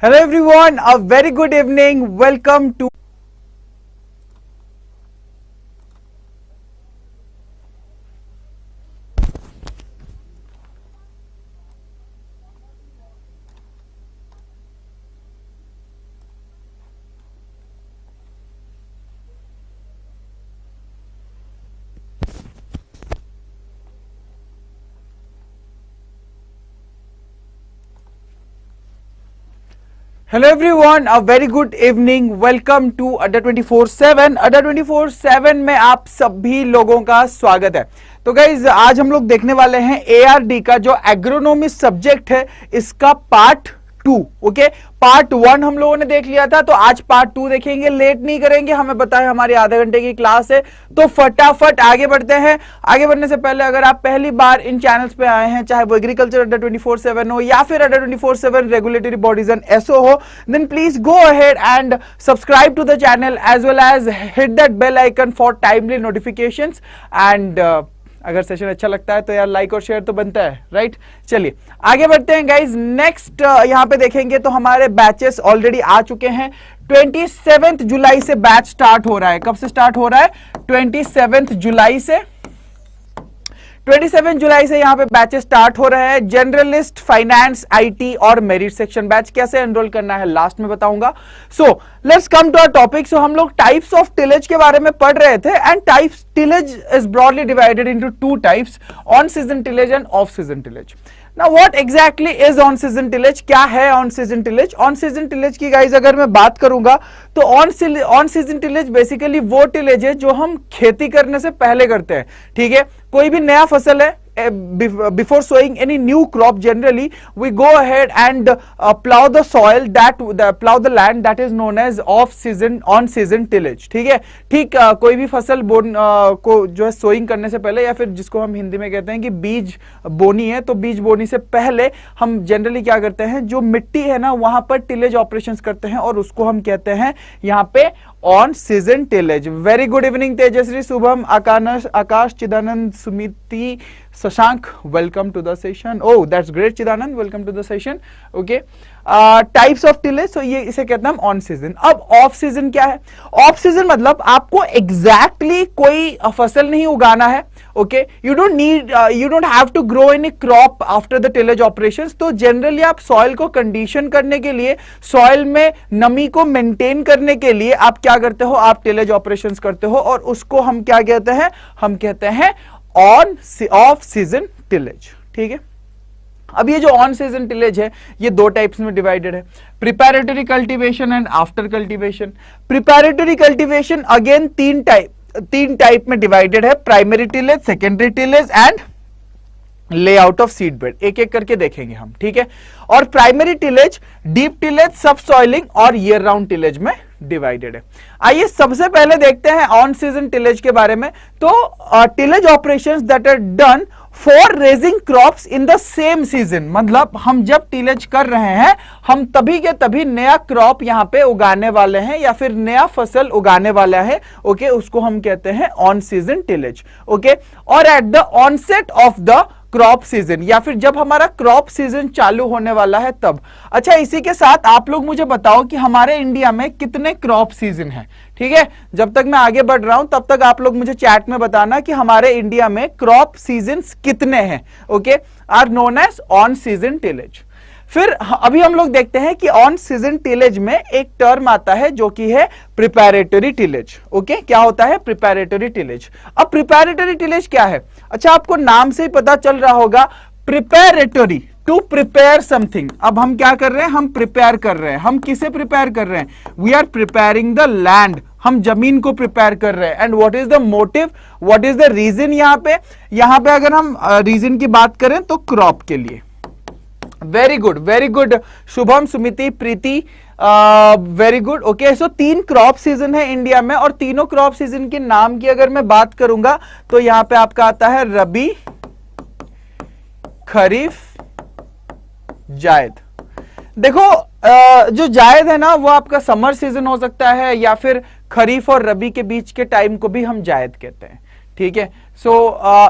Hello everyone, a very good evening. Welcome to Hello everyone, a very good evening. Welcome to अड्डा 24/7. अड्डा 24/7 में आप सभी लोगों का स्वागत है। तो गाइज आज हम लोग देखने वाले हैं ARD का जो एग्रोनॉमी सब्जेक्ट है इसका पार्ट 2। ओके, पार्ट 1 हम लोगों ने देख लिया था, तो आज पार्ट 2 देखेंगे। लेट नहीं करेंगे, हमें पता है हमारी आधे घंटे की क्लास है, तो फटाफट आगे बढ़ते हैं। आगे बढ़ने से पहले अगर आप पहली बार इन चैनल्स पे आए हैं, चाहे वो एग्रीकल्चर अड्डा 24/7 हो या फिर Adda 24/7 regulatory bodies and SO हो, then please go ahead and subscribe to the channel as well as hit that bell icon for timely notifications. And अगर सेशन अच्छा लगता है तो यार लाइक और शेयर तो बनता है, राइट। चलिए आगे बढ़ते हैं गाइज। नेक्स्ट यहां पे देखेंगे तो हमारे बैचेस ऑलरेडी आ चुके हैं। 27 जुलाई से बैच स्टार्ट हो रहा है। कब से स्टार्ट हो रहा है? 27 जुलाई से। 27 जुलाई से यहां पे बैचेस स्टार्ट हो रहे हैं। जनरलिस्ट, फाइनेंस, आईटी और मेरिट सेक्शन बैच। कैसे एनरोल करना है लास्ट में बताऊंगा। So let's come to our topic. So हम लोग टाइप्स ऑफ टिलेज के बारे में पढ़ रहे थे and types tillage is broadly divided into 2 types, on season tillage end off season tillage. Now what exactly is on season tillage? क्या है on season tillage? On season tillage की guys अगर मैं बात करूंगा तो on season tillage बेसिकली वो tillage है जो हम खेती करने से पहले करते हैं। ठीक है, कोई भी नया फसल है, before sowing any new crop, generally we go ahead and plow the soil, plow the land, that is known as off season, on season tillage। ठीक है, ठीक कोई भी फसल को जो है सोइंग करने से पहले, या फिर जिसको हम हिंदी में कहते हैं कि बीज बोनी है, तो बीज बोनी से पहले हम जनरली क्या करते हैं, जो मिट्टी है ना वहां पर टिलेज ऑपरेशंस करते हैं और उसको हम कहते हैं यहाँ पे on season tillage. Very good evening Tejashri, Shubham, Akash, Chidanand, Sumiti, Shashank, welcome to the session. Oh that's great Chidanand, welcome to the session. Okay, types of tillage, तो ये इसे कहते हैं हम ऑन सीजन। अब ऑफ सीजन क्या है? ऑफ सीजन मतलब आपको एग्जैक्टली कोई फसल नहीं उगाना है। Okay, you don't have to grow any crop after the tillage operations. तो जनरली आप सॉइल को कंडीशन करने के लिए, सॉइल में नमी को मेंटेन करने के लिए आप क्या करते हो, आप टिलेज ऑपरेशंस करते हो, और उसको हम क्या कहते हैं, हम कहते हैं ऑफ सीजन टिलेज। ठीक है, अब ये जो ऑन सीजन टिलेज है ये 2 टाइप्स में डिवाइडेड है, preparatory cultivation and after cultivation. Preparatory cultivation again 3 type में डिवाइडेड है, primary tillage, secondary tillage and layout of seed bed. एक एक करके देखेंगे हम। ठीक है, और primary tillage deep tillage, subsoiling और ईयर राउंड टिलेज में डिवाइडेड है। आइए सबसे पहले देखते हैं ऑन सीजन टिलेज के बारे में। तो tillage operations that are done for raising crops in the same season, मतलब हम जब टिलेज कर रहे हैं हम तभी के तभी नया क्रॉप यहां पे उगाने वाले हैं या फिर नया फसल उगाने वाला है। ओके, उसको हम कहते हैं ऑन सीजन टिलेज। ओके, और at the onset of the crop season, या फिर जब हमारा क्रॉप सीजन चालू होने वाला है तब। अच्छा, इसी के साथ आप लोग मुझे बताओ कि हमारे इंडिया में कितने क्रॉप सीजन हैं। ठीक है, जब तक मैं आगे बढ़ रहा हूं तब तक आप लोग मुझे चैट में बताना कि हमारे इंडिया में क्रॉप सीजन्स कितने हैं। Okay, are known as on season tillage. फिर अभी हम लोग देखते हैं कि ऑन सीजन टिलेज में एक टर्म आता है जो कि है प्रिपैरेटरी टिलेज। ओके, क्या होता है? प्रिपैरेटरी टिलेज। अब प्रिपैरेटरी टिलेज क्या है? अच्छा, आपको नाम से ही पता चल रहा होगा, प्रिपैरेटरी, टू प्रिपेयर समथिंग। अब हम क्या कर रहे हैं? हम प्रिपेयर कर रहे हैं। हम किसे प्रिपेयर कर रहे हैं? We are preparing the land, हम जमीन को प्रिपेयर कर रहे हैं। And what is the motive, what is the reason? यहां पे अगर हम रीजन की बात करें तो क्रॉप के लिए। Very good, very good Shubham, Sumiti, Preeti, very good. Okay, so 3 crop season है इंडिया में, और तीनों क्रॉप सीजन के नाम की अगर मैं बात करूंगा तो यहां पे आपका आता है रबी, खरीफ, जायद। देखो जो जायद है ना वो आपका समर सीजन हो सकता है, या फिर खरीफ और रबी के बीच के टाइम को भी हम जायद कहते हैं। ठीक है। सो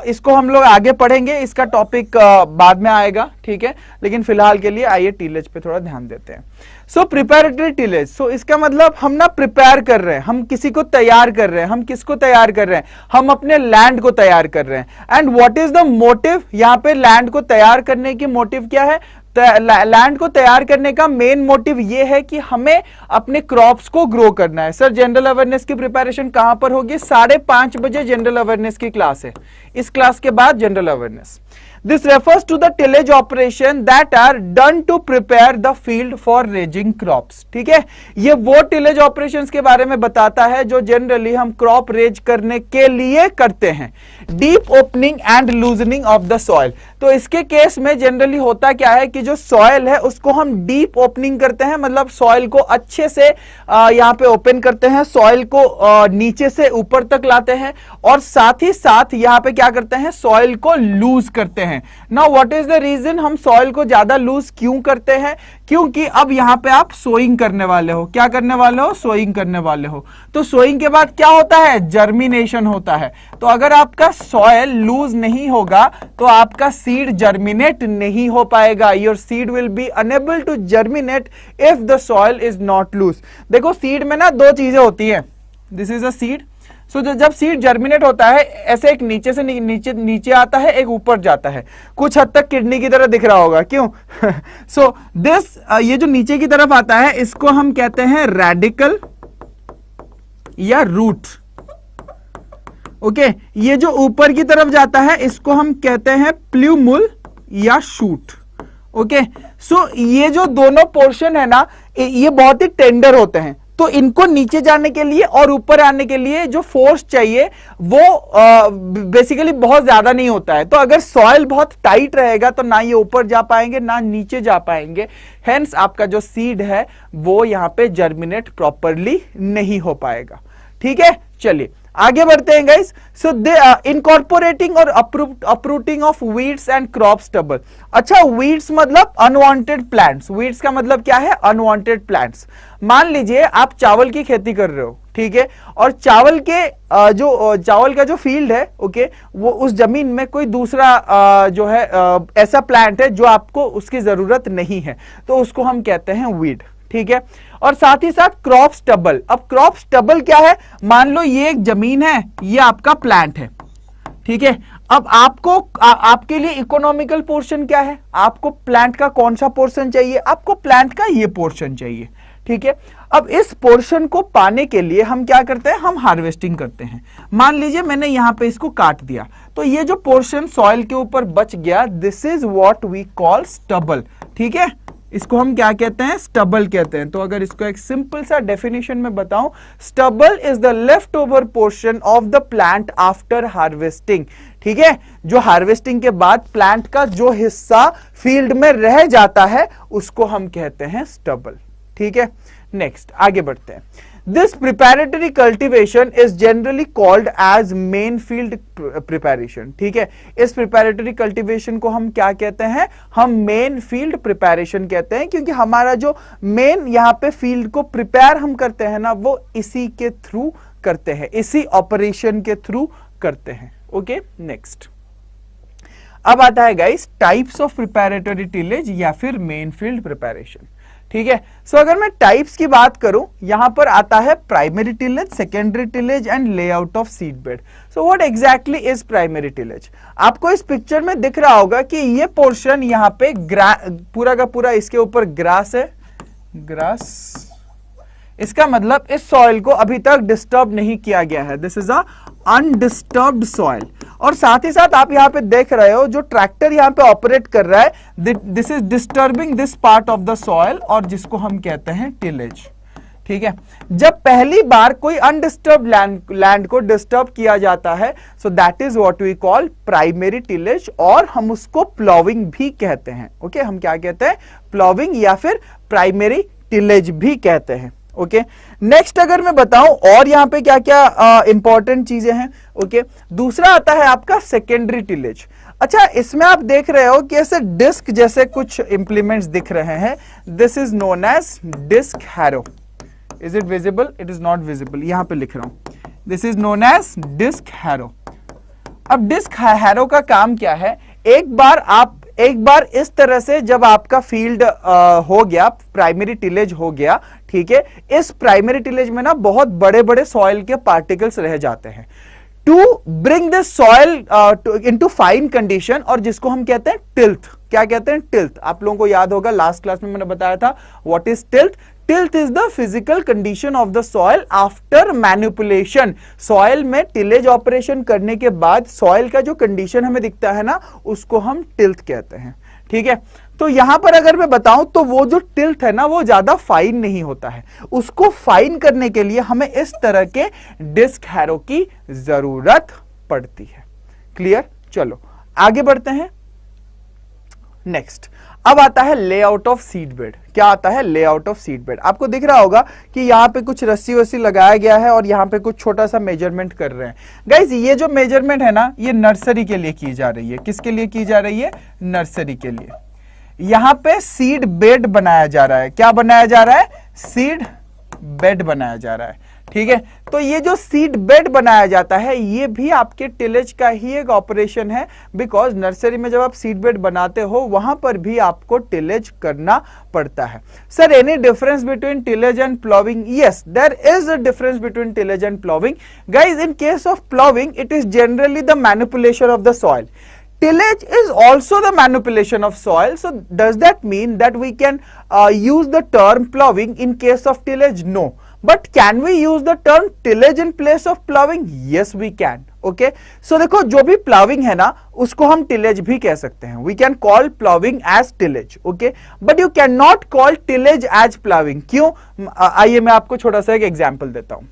इसको हम लोग आगे पढ़ेंगे, इसका टॉपिक बाद में आएगा, ठीक है, लेकिन फिलहाल के लिए आइए टीलेज पे थोड़ा ध्यान देते हैं। सो प्रिपेरेटरी टीलेज, सो इसका मतलब हम ना प्रिपेयर कर रहे हैं, हम किसी को तैयार कर रहे हैं। हम किसको तैयार कर रहे हैं? हम अपने लैंड को तैयार कर रहे हैं। And what is the motive? यहां पे लैंड को तैयार करने की मोटिव क्या है? लैंड को तैयार करने का मेन मोटिव यह है कि हमें अपने क्रॉप्स को ग्रो करना है। सर जनरल अवेयरनेस की प्रिपरेशन कहां पर होगी? 5:30 बजे जनरल अवेयरनेस की क्लास है, इस क्लास के बाद general awareness. This refers to the tillage operation that are done to prepare the field for raising crops। ठीक है, ये वो टिलेज ऑपरेशंस के बारे में बताता है जो जनरली हम क्रॉप रेज करने के लिए करते हैं। Deep opening and loosening of the soil, तो इसके केस में जनरली होता क्या है कि जो सॉइल है उसको हम डीप ओपनिंग करते हैं, मतलब सॉइल को अच्छे से यहाँ पे ओपन करते हैं, सॉइल को नीचे से ऊपर तक लाते हैं, और साथ ही साथ यहाँ पे क्या करते हैं? सॉइल को लूज करते हैं। Now what is the reason हम सॉइल को ज्यादा लूज क्यों करते हैं? क्योंकि अब यहां पे आप सोइंग करने वाले हो। क्या करने वाले हो? सोइंग करने वाले हो। तो सोइंग के बाद क्या होता है? जर्मिनेशन होता है। तो अगर आपका सॉइल लूज नहीं होगा तो आपका सीड जर्मिनेट नहीं हो पाएगा। Your seed will be unable to germinate if the soil is not loose. देखो सीड में ना दो चीजें होती है, this is a seed. So जब सीड जर्मिनेट होता है ऐसे एक नीचे से नीचे आता है, एक ऊपर जाता है, कुछ हद तक किडनी की तरह दिख रहा होगा, क्यों? सो दिस ये जो नीचे की तरफ आता है इसको हम कहते हैं रेडिकल या रूट। ओके, ये जो ऊपर की तरफ जाता है इसको हम कहते हैं प्ल्यूमुल या शूट। ओके, सो ये जो दोनों पोर्शन है ना, ये बहुत ही टेंडर होते हैं, तो इनको नीचे जाने के लिए और ऊपर आने के लिए जो फोर्स चाहिए वो बेसिकली बहुत ज्यादा नहीं होता है। तो अगर सॉइल बहुत टाइट रहेगा तो ना ये ऊपर जा पाएंगे ना नीचे जा पाएंगे, हेंस आपका जो सीड है वो यहां पे जर्मिनेट प्रॉपरली नहीं हो पाएगा। ठीक है, चलिए आगे बढ़ते हैं गाइस। सो इनकॉर्पोरेटिंग और uprooting of weeds and crop stubble. अच्छा, वीड्स मतलब अनवांटेड प्लांट्स। वीड्स का मतलब क्या है? Unwanted plants. मान लीजिए आप चावल की खेती कर रहे हो, ठीक है, और चावल का जो फील्ड है, ओके, वो उस जमीन में कोई दूसरा जो है ऐसा प्लांट है जो आपको उसकी जरूरत नहीं है, तो उसको हम कहते हैं वीड। ठीक है, और साथ ही साथ क्रॉप स्टबल। अब क्रॉप स्टबल क्या है? मान लो ये एक जमीन है, ये आपका प्लांट है, ठीक है। अब आपको आपके लिए इकोनॉमिकल पोर्शन क्या है? आपको प्लांट का कौन सा पोर्शन चाहिए? आपको प्लांट का ये पोर्शन चाहिए, ठीक है। अब इस पोर्शन को पाने के लिए हम क्या करते हैं? हम हार्वेस्टिंग करते हैं। मान लीजिए मैंने यहां पे इसको काट दिया, तो ये जो पोर्शन सॉइल के ऊपर बच गया, this is what we call stubble. ठीक है, इसको हम क्या कहते हैं? स्टबल कहते हैं। तो अगर इसको एक सिंपल सा डेफिनेशन में बताऊं, stubble is the left over portion of the plant after harvesting. ठीक है, जो हार्वेस्टिंग के बाद प्लांट का जो हिस्सा फील्ड में रह जाता है उसको हम कहते हैं स्टबल। ठीक है, नेक्स्ट आगे बढ़ते हैं। This preparatory cultivation is generally called as main field preparation। ठीक है, इस preparatory cultivation को हम क्या कहते हैं? हम main field preparation कहते हैं, क्योंकि हमारा जो main यहाँ पे field को prepare हम करते हैं ना, वो इसी के थ्रू करते हैं, इसी ऑपरेशन के थ्रू करते हैं। ओके, नेक्स्ट अब आता है गाइस टाइप्स ऑफ प्रिपैरेटरी टिलेज या फिर मेन फील्ड प्रिपैरेशन। ठीक है, सो अगर मैं टाइप्स की बात करूं, यहां पर आता है primary tillage, secondary tillage and layout of seed bed. So what exactly is primary tillage? आपको इस पिक्चर में दिख रहा होगा कि ये पोर्शन यहां पे पूरा का पूरा इसके ऊपर ग्रास है, ग्रास। इसका मतलब इस सॉइल को अभी तक डिस्टर्ब नहीं किया गया है, this is a undisturbed soil. और साथ ही साथ आप यहां पे देख रहे हो जो ट्रैक्टर यहां पे ऑपरेट कर रहा है, this is disturbing this part of the soil, और जिसको हम कहते हैं टिलेज। ठीक है, जब पहली बार कोई अनडिस्टर्ब लैंड को डिस्टर्ब किया जाता है, so that is what we call primary tillage, और हम उसको प्लॉविंग भी कहते हैं। ओके, हम क्या कहते हैं? प्लॉविंग या फिर प्राइमरी टिलेज भी कहते हैं। ओके, नेक्स्ट अगर मैं बताऊं और यहां पे क्या क्या इंपॉर्टेंट चीजें हैं। ओके, दूसरा आता है आपका सेकेंडरी टिलेज। अच्छा, इसमें आप देख रहे हो कि ऐसे डिस्क जैसे कुछ इंप्लीमेंट्स दिख रहे हैं, this is known as disc harrow. Is it visible? It is not visible, यहां पे लिख रहा हूं, this is known as disc harrow. अब डिस्क हैरो का काम क्या है, एक बार इस तरह से जब आपका फील्ड हो गया, प्राइमरी टिलेज हो गया, ठीक है, इस प्राइमरी टिलेज में ना बहुत बड़े बड़े सॉइल के पार्टिकल्स रह जाते हैं। To bring this soil into fine condition, और जिसको हम कहते हैं टिल्थ। क्या कहते हैं? टिल्थ। आप लोगों को याद होगा लास्ट क्लास में मैंने बताया था what is tilth. Tilth is the physical condition of the soil after manipulation. Soil में टिलेज ऑपरेशन करने के बाद सॉइल का जो कंडीशन हमें दिखता है ना, उसको हम टिल्थ कहते हैं, ठीक है। तो यहां पर अगर मैं बताऊं तो वो जो टिल्थ है ना, वो ज्यादा फाइन नहीं होता है। उसको फाइन करने के लिए हमें इस तरह के डिस्क हैरो की जरूरत पड़ती है। क्लियर? चलो आगे बढ़ते हैं। नेक्स्ट, अब आता है लेआउट ऑफ सीड बेड। क्या आता है? Layout of seed bed. आपको दिख रहा होगा कि यहां पे कुछ रस्सी वस्सी लगाया गया है और यहां पे कुछ छोटा सा मेजरमेंट कर रहे हैं। गाइज ये जो मेजरमेंट है ना, ये नर्सरी के लिए की जा रही है। किसके लिए की जा रही है? नर्सरी के लिए। यहां पे सीड बेड बनाया जा रहा है। क्या बनाया जा रहा है? सीड बेड बनाया जा रहा है, ठीक है। तो ये जो सीड बेड बनाया जाता है, ये भी आपके टिलेज का ही एक ऑपरेशन है, बिकॉज नर्सरी में जब आप सीड बेड बनाते हो वहां पर भी आपको टिलेज करना पड़ता है। Sir any difference between tillage and ploughing? Yes, there is a difference between tillage and ploughing. Guys in case of ploughing it is generally the manipulation of the soil. Tillage is also the manipulation of soil. So does that mean that we can use the term plowing in case of tillage? No. But can we use the term tillage in place of plowing? Yes, we can. Okay. So देखो, जो भी plowing है ना, उसको हम tillage भी कह सकते हैं. We can call plowing as tillage. Okay. But you cannot call tillage as plowing. क्यों? आइए मैं आपको छोटा सा एक एग्जाम्पल देता हूं.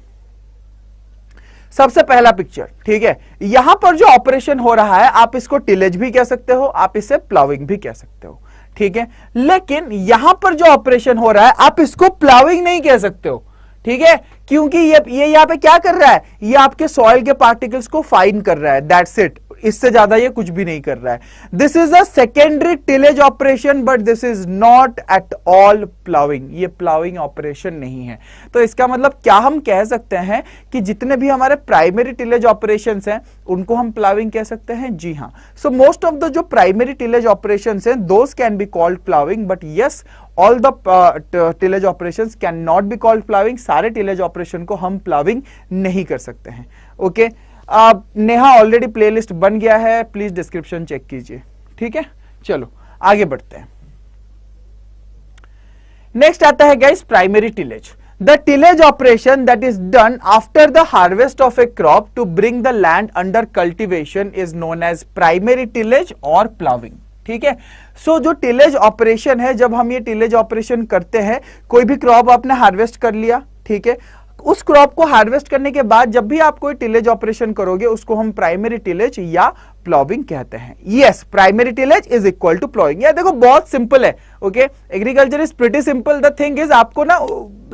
सबसे पहला पिक्चर, ठीक है, यहां पर जो ऑपरेशन हो रहा है आप इसको टिलेज भी कह सकते हो, आप इसे प्लाविंग भी कह सकते हो, ठीक है। लेकिन यहां पर जो ऑपरेशन हो रहा है आप इसको प्लाविंग नहीं कह सकते हो, ठीक है, क्योंकि ये यहां पे क्या कर रहा है? ये आपके सॉइल के पार्टिकल्स को फाइन कर रहा है, दैट्स इट। इससे ज्यादा ये कुछ भी नहीं कर रहा है। This is a secondary tillage operation, but this is not at all ploughing. ये प्लाविंग ऑपरेशन नहीं है। तो इसका मतलब क्या हम कह सकते हैं कि जितने भी हमारे प्राइमरी टिलेज ऑपरेशंस हैं उनको हम प्लाविंग कह सकते हैं? जी हाँ। सो मोस्ट ऑफ द जो प्राइमरी टिलेज ऑपरेशंस हैं those can be called ploughing, but yes all the tillage operations can not be called ploughing. सारे टिलेज ऑपरेशन को हम प्लाविंग नहीं कर सकते हैं। ओके नेहा ऑलरेडी प्लेलिस्ट बन गया है, प्लीज डिस्क्रिप्शन चेक कीजिए, ठीक है। चलो आगे बढ़ते हैं। नेक्स्ट आता है guys primary tillage. The tillage operation that is done after the harvest of a crop to bring the land under cultivation is known as primary tillage और प्लाविंग, ठीक है। सो जो टिलेज ऑपरेशन है, जब हम ये टिलेज ऑपरेशन करते हैं, कोई भी क्रॉप आपने हार्वेस्ट कर लिया, ठीक है, उस क्रॉप को हार्वेस्ट करने के बाद जब भी आप कोई टिलेज ऑपरेशन करोगे उसको हम प्राइमरी टिलेज या प्लॉविंग कहते हैं। Yes, primary tillage is equal to ploughing. ये देखो बहुत सिंपल है। Okay, agriculture is pretty simple. The thing is आपको ना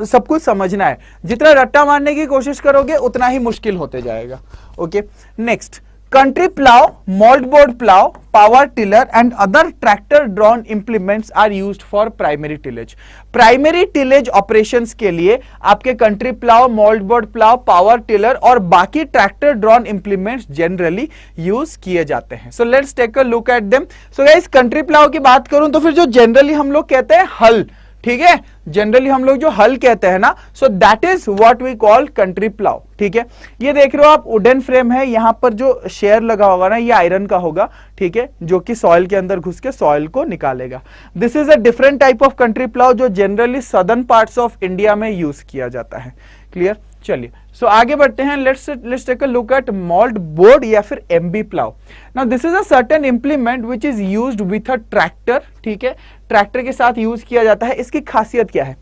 सब कुछ समझना है। जितना रट्टा मारने की कोशिश करोगे उतना ही मुश्किल होते जाएगा। Okay, next, country plow, moldboard plow, power tiller and other tractor drawn implements are used for primary tillage. Primary tillage operations के लिए आपके country plow, moldboard plow, power tiller और बाकी tractor drawn implements generally use किए जाते हैं. So let's take a look at them. So guys, country plow की बात करूं तो फिर जो generally हम लोग कहते हैं हल, ठीक है, जनरली हम लोग जो हल कहते हैं ना, so that is what we call country plough, ठीक है। ये देख रहे हो आप, वुडन फ्रेम है, यहां पर जो शेयर लगा होगा ना, ये आयरन का होगा, ठीक है, जो कि सॉइल के अंदर घुस के सॉइल को निकालेगा। This is a different type of country plough जो generally southern parts of India में यूज किया जाता है। क्लियर? चलिए, सो आगे बढ़ते हैं। Let's take a look at mould board या फिर MB plough. Now this is a certain implement which is used with a tractor, ठीक है, ट्रैक्टर के साथ यूज किया जाता है। इसकी खासियत क्या है?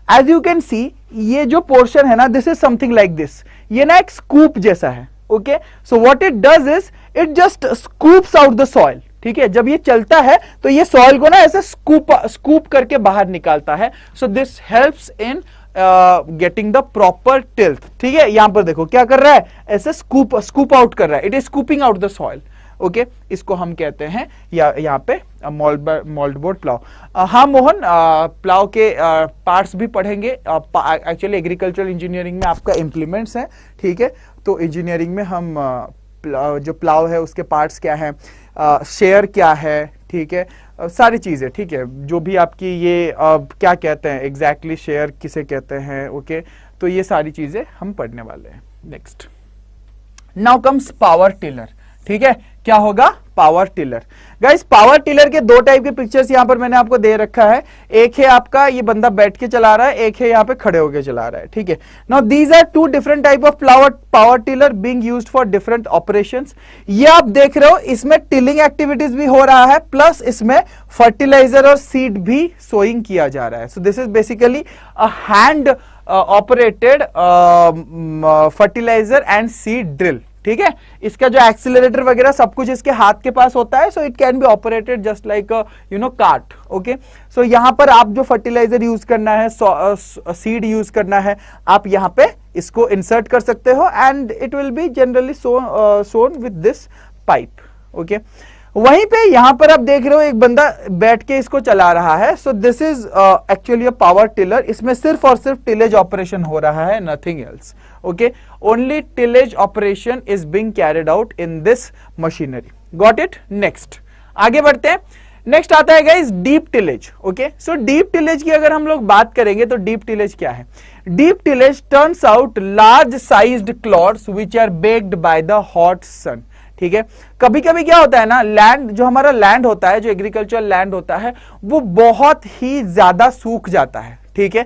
एज यू कैन सी, ये जो पोर्शन है ना, this is something like this. ये ना एक स्कूप जैसा है। Okay, so what it does is it just scoops out the soil, ठीक है। जब ये चलता है तो ये सॉइल को ना ऐसे स्कूप करके बाहर निकालता है। So this helps in getting the proper tilth, ठीक है। यहां पर देखो क्या कर रहा है, ऐसे स्कूप आउट कर रहा है, it is scooping out the soil. Okay, इसको हम कहते हैं या यहाँ पे मोल्डबोर्ड प्लाउ। हाँ मोहन, प्लाउ के पार्ट्स भी पढ़ेंगे। एक्चुअली एग्रीकल्चरल इंजीनियरिंग में आपका इम्प्लीमेंट्स है, ठीक है, तो इंजीनियरिंग में हम जो प्लाव है उसके पार्ट्स क्या हैं, शेयर क्या है, ठीक है, सारी चीजें, ठीक है, जो भी आपकी ये क्या कहते हैं एग्जैक्टली शेयर किसे कहते हैं, ओके, तो ये सारी चीजें हम पढ़ने वाले हैं। Next, now comes power tiller, ठीक है, क्या होगा, power tiller. Guys power tiller के दो टाइप के पिक्चर्स यहां पर मैंने आपको दे रखा है, एक है आपका ये बंदा बैठ के चला रहा है, एक है यहाँ पे खड़े होके चला रहा है, ठीक है। Now these are two different type of power tiller being used for different operations. ये आप देख रहे हो इसमें टिलिंग एक्टिविटीज भी हो रहा है, प्लस इसमें फर्टिलाइजर और सीड भी सोइंग किया जा रहा है। So this is basically a hand operated fertiliser and seed drill, ठीक है। इसका जो एक्सीलरेटर वगैरह सब कुछ इसके हाथ के पास होता है, so it can be operated just like you know cart, okay. So यहां पर आप जो फर्टिलाइजर यूज करना है, सीड यूज करना है, आप यहां पे इसको इंसर्ट कर सकते हो and it will be generally Son with this pipe, okay. वहीं पे यहां पर आप देख रहे हो एक बंदा बैठ के इसको चला रहा है, so this is actually a power tiller. इसमें सिर्फ और सिर्फ टिलेज ऑपरेशन हो रहा है, nothing else, okay. Only tillage operation is being carried out in this machinery, got it. Next आगे बढ़ते हैं। नेक्स्ट आता है guys deep tillage, okay. So deep tillage की अगर हम लोग बात करेंगे तो डीप टिलेज क्या है। Deep tillage turns out large sized clods which are baked by the hot sun, ठीक है। कभी कभी क्या होता है ना, लैंड जो हमारा लैंड होता है, जो एग्रीकल्चर लैंड होता है, वो बहुत ही ज्यादा सूख जाता है, ठीक है।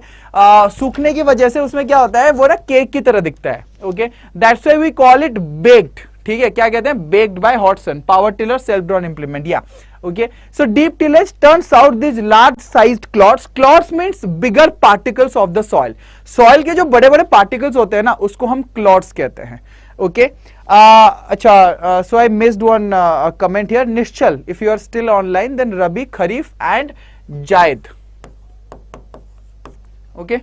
सूखने की वजह से उसमें क्या होता है, वो ना केक की तरह दिखता है, okay. That's why we call it baked, ठीक है। क्या कहते हैं, baked by hot sun, power tiller self drawn implement, या okay. So deep tillage turns out this large sized clods. Clods means bigger particles of the soil. Soil के जो बड़े बड़े पार्टिकल्स होते हैं ना, उसको हम क्लॉड्स कहते हैं, ओके। अच्छा, so I missed one comment here. Nishchal, if you are still online, then Rabi, Kharif and Jaid. Okay,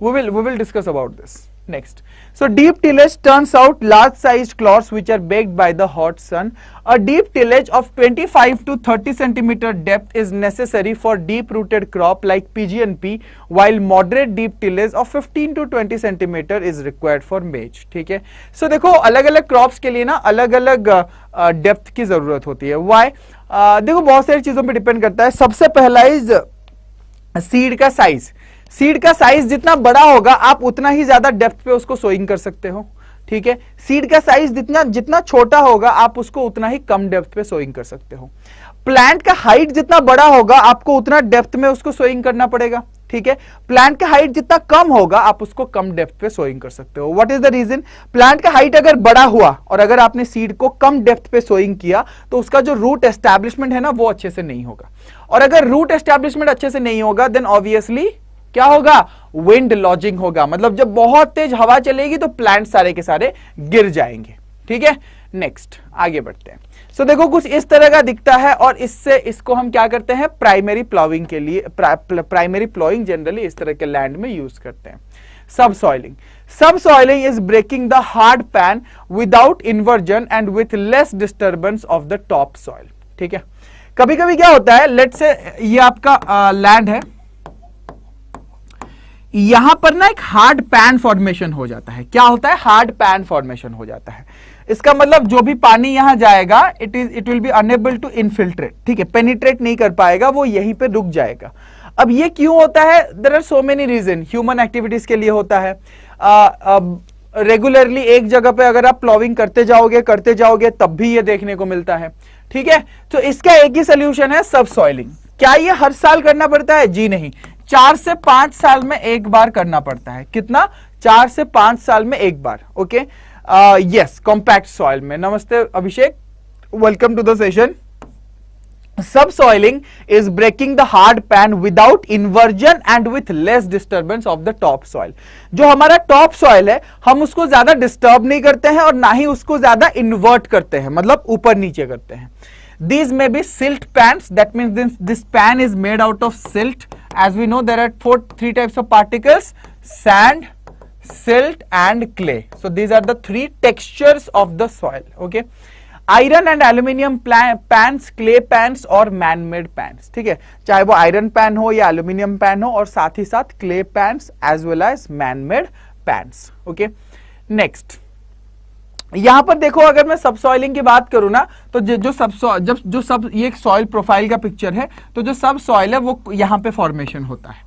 we will discuss about this next. So deep tillage turns out large sized clods which are baked by the hot sun. A deep tillage of 25 to 30 centimeter depth is necessary for deep rooted crop like PGNP, while moderate deep tillage of 15 to 20 centimeter is required for maize, ठीक है। So देखो अलग अलग crops के लिए ना अलग अलग डेप्थ की जरूरत होती है। Why? देखो बहुत सारी चीजों पे डिपेंड करता है। सबसे पहला इज सीड का साइज। सीड का साइज जितना बड़ा होगा आप उतना ही ज्यादा डेप्थ पे उसको सोइंग कर सकते हो, ठीक है। सीड का साइज जितना छोटा होगा आप उसको उतना ही कम डेप्थ पे सोइंग कर सकते हो। प्लांट का हाइट जितना बड़ा होगा आपको उतना डेप्थ में उसको सोइंग करना पड़ेगा, ठीक है। प्लांट का हाइट जितना कम होगा आप उसको कम डेप्थ पे सोइंग कर सकते हो। What is the reason? Plant का हाइट अगर बड़ा हुआ और अगर आपने सीड को कम डेप्थ पे सोइंग किया तो उसका जो रूट एस्टैब्लिशमेंट है ना वो अच्छे से नहीं होगा, और अगर रूट एस्टैब्लिशमेंट अच्छे से नहीं होगा देन ऑब्वियसली क्या होगा, विंड लॉजिंग होगा। मतलब जब बहुत तेज हवा चलेगी तो प्लांट सारे के सारे गिर जाएंगे, ठीक है। नेक्स्ट आगे बढ़ते हैं। सो देखो कुछ इस तरह का दिखता है, और इससे इसको हम क्या करते हैं, प्राइमरी प्लाविंग के लिए, प्राइमरी प्लाविंग जनरली इस तरह के लैंड में यूज करते हैं। Subsoiling. Subsoiling is breaking the hard pan without inversion and with less disturbance of the top soil, ठीक है। कभी कभी क्या होता है, लेट्स से ये आपका लैंड है, यहां पर ना एक हार्ड पैन फॉर्मेशन हो जाता है। क्या होता है, हार्ड पैन फॉर्मेशन हो जाता है। इसका मतलब जो भी पानी यहां जाएगा it will be unable to infiltrate, ठीक है, पेनिट्रेट नहीं कर पाएगा, वो यहीं पे रुक जाएगा। अब ये क्यों होता है? There are so many reason. Human activities के लिए होता है। रेगुलरली एक जगह पे अगर आप प्लॉविंग करते जाओगे तब भी ये देखने को मिलता है, ठीक है। तो इसका एक ही सोल्यूशन है, सब सॉइलिंग। क्या ये हर साल करना पड़ता है? जी नहीं, 4 से 5 साल में एक बार करना पड़ता है। कितना? 4 से 5 साल में एक बार, ओके। यस, कॉम्पैक्ट सॉइल में। नमस्ते Abhishek, welcome to the session. Subsoiling is breaking the hard pan without inversion and with less disturbance of the top soil. जो हमारा टॉप सॉइल है हम उसको ज्यादा डिस्टर्ब नहीं करते हैं और ना ही उसको ज्यादा इन्वर्ट करते हैं, मतलब ऊपर नीचे करते हैं। These may be silt pans. That means this pan is made out of silt. As we know, there are three types of particles: sand, silt, and clay. So these are the three textures of the soil. Okay. Iron and aluminium pans, clay pans और man-made pans, ठीक है। चाहे वो iron pan हो या aluminium pan हो, और साथ ही साथ clay pans as well as man-made pans, okay. Next यहां पर देखो, अगर मैं सब सॉइलिंग की बात करूं ना, तो जो सब ये एक सॉइल प्रोफाइल का पिक्चर है, तो जो सब सॉइल है वो यहां पे फॉर्मेशन होता है,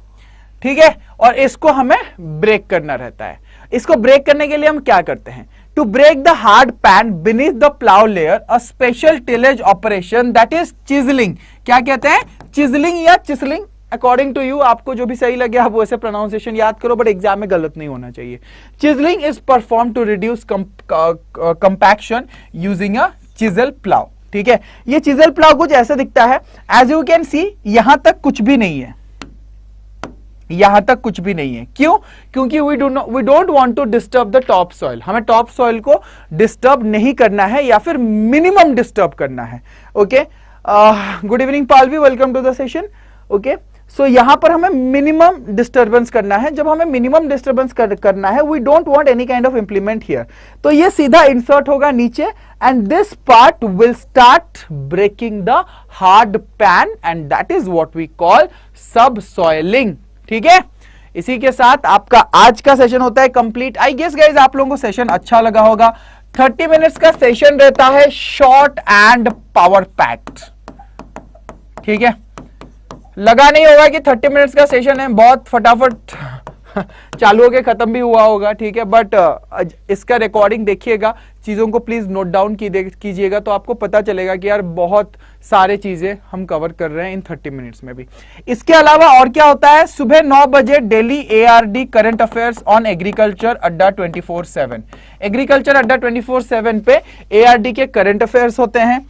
ठीक है, और इसको हमें ब्रेक करना रहता है। इसको ब्रेक करने के लिए हम क्या करते हैं? To break the hard pan beneath the plough layer, a special tillage operation that is chiselling. क्या कहते हैं? चिजलिंग या चिसलिंग, अकॉर्डिंग टू यू, आपको जो भी सही लगे आप वैसे प्रोनाउंसिएशन याद करो, बट एग्जाम में गलत नहीं होना चाहिए। Chiselling is perform to reduce compaction using a chisel plough, ठीक है। ये चिजल प्लाउ कुछ ऐसा दिखता है, एज यू कैन सी यहां तक कुछ भी नहीं है, यहां तक कुछ भी नहीं है। क्यों? क्योंकि we don't want to disturb the top soil, हमें टॉप सॉइल को डिस्टर्ब नहीं करना है या फिर मिनिमम डिस्टर्ब करना है। Okay, good evening Palvi, welcome to the session. Okay, so यहां पर हमें मिनिमम डिस्टर्बेंस करना है। जब हमें मिनिमम डिस्टर्बेंस करना है, we don't want any kind of implement here, तो ये सीधा इंसर्ट होगा नीचे, and this part will start breaking the hard pan, and that is what we call subsoiling, ठीक है। इसी के साथ आपका आज का सेशन होता है कंप्लीट। आई गेस गाइस आप लोगों को सेशन अच्छा लगा होगा। 30 मिनट्स का सेशन रहता है, शॉर्ट एंड पावर पैक्ड, ठीक है। लगा नहीं होगा कि 30 मिनट्स का सेशन है, बहुत फटाफट चालू होके खत्म भी हुआ होगा, ठीक है, बट इसका रिकॉर्डिंग देखिएगा, चीजों को प्लीज नोट डाउन कीजिएगा, तो आपको पता चलेगा कि यार बहुत सारे चीजें हम कवर कर रहे हैं इन 30 मिनट्स में भी। इसके अलावा और क्या होता है? सुबह 9 बजे daily ARD current affairs on agriculture Adda 24/7। Agriculture Adda 24/7 पे ARD के करंट अफेयर्स होते हैं।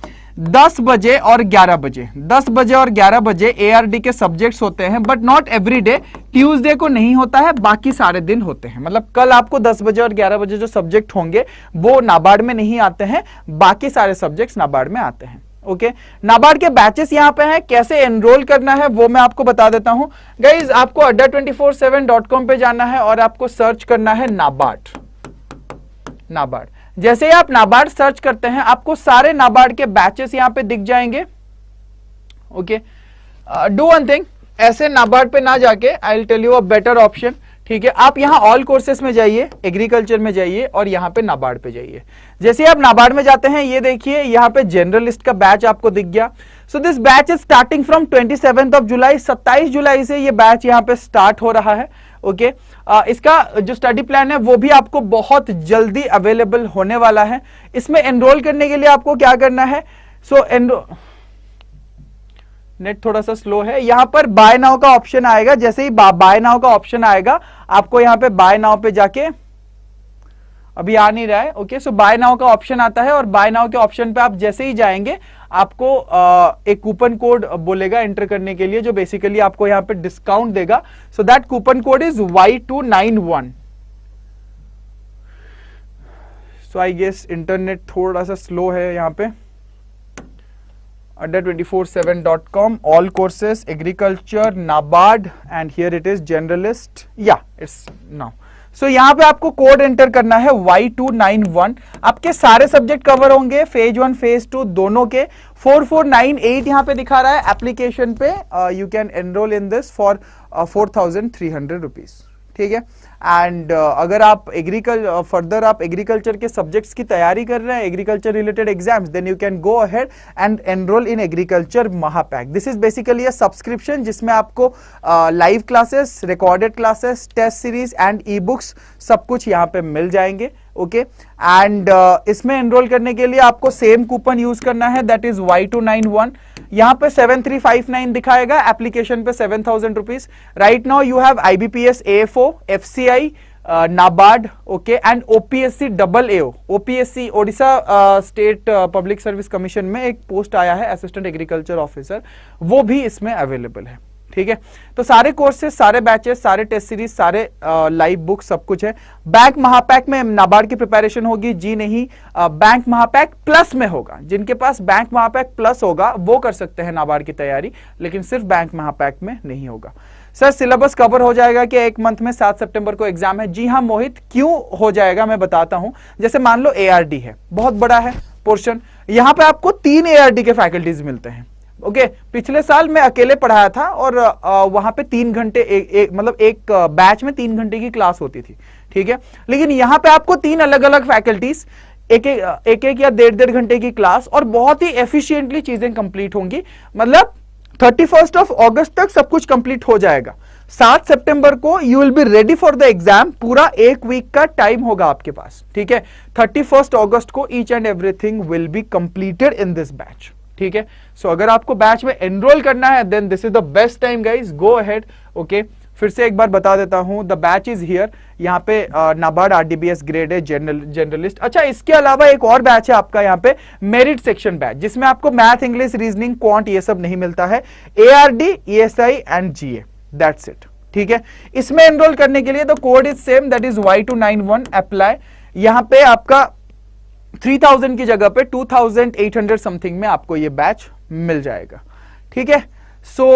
10 बजे और 11 बजे, 10 बजे और 11 बजे ARD के सब्जेक्ट्स होते हैं, but not every day. Tuesday को नहीं होता है, बाकी सारे दिन होते हैं। मतलब कल आपको 10 बजे और 11 बजे जो सब्जेक्ट होंगे वो नाबार्ड में नहीं आते हैं, बाकी सारे सब्जेक्ट्स नाबार्ड में आते हैं। ओके, नाबार्ड के बैचेस यहां पे हैं, कैसे एनरोल करना है वो मैं आपको बता देता हूं। गाइज आपको adda247.com पे जाना है और आपको सर्च करना है नाबार्ड। नाबार्ड, जैसे ही आप नाबार्ड सर्च करते हैं आपको सारे नाबार्ड के बैचेस यहां पे दिख जाएंगे। ओके, डू वन थिंग, ऐसे नाबार्ड पे ना जाके I will tell you a better option, ठीक है। आप यहां ऑल कोर्सेस में जाइए, एग्रीकल्चर में जाइए और यहां पे नाबार्ड पे जाइए। जैसे ही आप नाबार्ड में जाते हैं, ये देखिए यहां पे जनरलिस्ट का बैच आपको दिख गया। So this batch is starting from 27 जुलाई, 27 जुलाई से ये बैच यहां पे स्टार्ट हो रहा है। ओके, इसका जो स्टडी प्लान है वो भी आपको बहुत जल्दी अवेलेबल होने वाला है। इसमें एनरोल करने के लिए आपको क्या करना है? नेट थोड़ा सा स्लो है, यहां पर बाय नाउ का ऑप्शन आएगा। जैसे ही बाय नाउ का ऑप्शन आएगा, आपको यहां पे बाय नाउ पे जाके, अभी आ नहीं रहा है, ओके, सो बाय नाउ का ऑप्शन आता है, और बाय नाउ के ऑप्शन पे आप जैसे ही जाएंगे आपको एक कूपन कोड बोलेगा एंटर करने के लिए, जो बेसिकली आपको यहां पे डिस्काउंट देगा। So that coupon code is Y291। So I guess internet थोड़ा सा स्लो है यहां पे। adda247.com, all courses, agriculture, NABARD, and here it is generalist. Yeah, it's now. So यहाँ पे आपको कोड एंटर करना है Y291। आपके सारे सब्जेक्ट कवर होंगे, फेज 1 फेज 2 दोनों के। 4498 यहाँ पे दिखा रहा है एप्लीकेशन पे। You can enrol in this for 4300 rupees, ठीक है। एंड अगर आप फर्दर आप एग्रीकल्चर के सब्जेक्ट्स की तैयारी कर रहे हैं, agriculture related exams, then you can go ahead and enrol in agriculture Mahapack. This is basically a subscription जिसमें आपको live classes, recorded classes, test series and e books सब कुछ यहाँ पे मिल जाएंगे। ओके, एंड इसमें एनरोल करने के लिए आपको सेम कूपन यूज करना है, दैट इज Y291। यहां पे 7359 दिखाएगा, एप्लीकेशन पे 7000 rupees. Right now you have IBPS AFO, FCI, NABARD, okay, and OPSC AAO। OPSC Odisha state public service commission में एक पोस्ट आया है असिस्टेंट एग्रीकल्चर ऑफिसर, वो भी इसमें अवेलेबल है, ठीक है। तो सारे कोर्सेज, सारे बैचेस, सारे टेस्ट सीरीज, सारे लाइव बुक सब कुछ है। बैंक महापैक में नाबार्ड की प्रिपरेशन होगी जी नहीं, बैंक महापैक प्लस में होगा। जिनके पास बैंक महापैक प्लस होगा वो कर सकते हैं नाबार्ड की तैयारी, लेकिन सिर्फ बैंक महापैक में नहीं होगा। सर सिलेबस कवर हो जाएगा कि एक मंथ में 7 सितंबर को एग्जाम है? जी हाँ मोहित, क्यों हो जाएगा मैं बताता हूं। जैसे मान लो ARD है, बहुत बड़ा है पोर्शन, यहां पे आपको 3 ARD के फैकल्टीज मिलते हैं। ओके, पिछले साल मैं अकेले पढ़ाया था और वहां पे 3 घंटे मतलब एक बैच में 3 घंटे की क्लास होती थी, ठीक है। लेकिन यहां पे आपको 3 अलग अलग फैकल्टीज एक एक या 1.5 घंटे की क्लास और बहुत ही एफिशिएंटली चीजें कंप्लीट होंगी। मतलब 31 ऑफ अगस्त तक सब कुछ कंप्लीट हो जाएगा। 7 सितंबर को you will be ready for the exam. पूरा एक वीक का टाइम होगा आपके पास, ठीक है। 31 अगस्त को each and everything will be completed in this batch, ठीक है। सो अगर आपको बैच में एनरोल करना है then this is the best time guys, go ahead. Okay, फिर से एक बार बता देता हूं, द बैच इज हियर। यहाँ पे नाबार्ड आरडीबीएस ग्रेड है, जनरलिस्ट। अच्छा, इसके अलावा एक और बैच है आपका यहाँ पे, मेरिट सेक्शन बैच, जिसमें आपको मैथ, इंग्लिश, रीजनिंग, क्वांट ये सब नहीं मिलता है। ARD, ESI and GA, that's it, ठीक है। इसमें एनरोल करने के लिए the code is same, that is Y291 apply. यहाँ पे आपका 3000 की जगह पे 2800 समथिंग में आपको ये बैच मिल जाएगा, ठीक है। So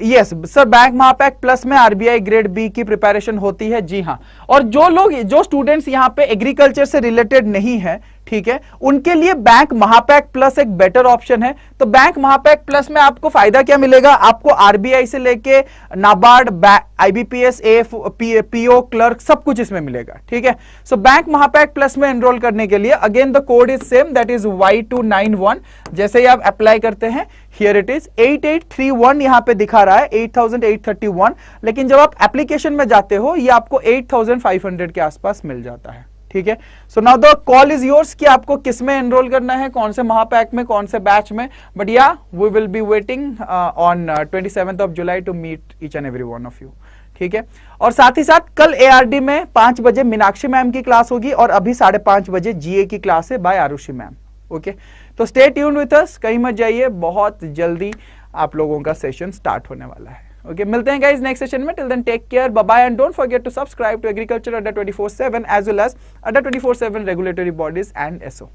yes sir, bank Mahapack plus में आरबीआई ग्रेड बी की प्रिपरेशन होती है, जी हाँ। और जो स्टूडेंट्स यहाँ पे एग्रीकल्चर से रिलेटेड नहीं है, ठीक है, उनके लिए बैंक महापैक प्लस एक बेटर ऑप्शन है। तो बैंक महापैक प्लस में आपको फायदा क्या मिलेगा? आपको आरबीआई से लेके नाबार्ड, आईबीपीएस, पीओ, क्लर्क, सब कुछ इसमें मिलेगा, ठीक है। सो बैंक महापैक प्लस में एनरोल करने के लिए again the code is same, that is Y291। जैसे ही आप अप्लाई करते हैं, हियर इट इज 8831 यहां पे दिखा रहा है, 8831, लेकिन जब आप एप्लीकेशन में जाते हो ये आपको 8500 के आसपास मिल जाता है, ठीक है। So now the call is yours कि आपको किस में एनरोल करना है, कौन से महापैक में, कौन से बैच में। बट या we will be waiting on 27th of July to meet each and every one of you, ठीक है। और साथ ही साथ कल एआरडी में 5 बजे मीनाक्षी मैम की क्लास होगी और अभी 5:30 बजे जीए की क्लास है बाय आरुषि मैम, ओके। तो स्टे ट्यून्ड विथ अस, कहीं मत जाइए, बहुत जल्दी आप लोगों का सेशन स्टार्ट होने वाला है, ओके। मिलते हैं गाइस नेक्स्ट सेशन में। Till then take care, bye bye, and don't forget to subscribe to agriculture Adda 24/7 as well as अड्डा 24/7 रेगुलेटरी बॉडीज एंड एसओ।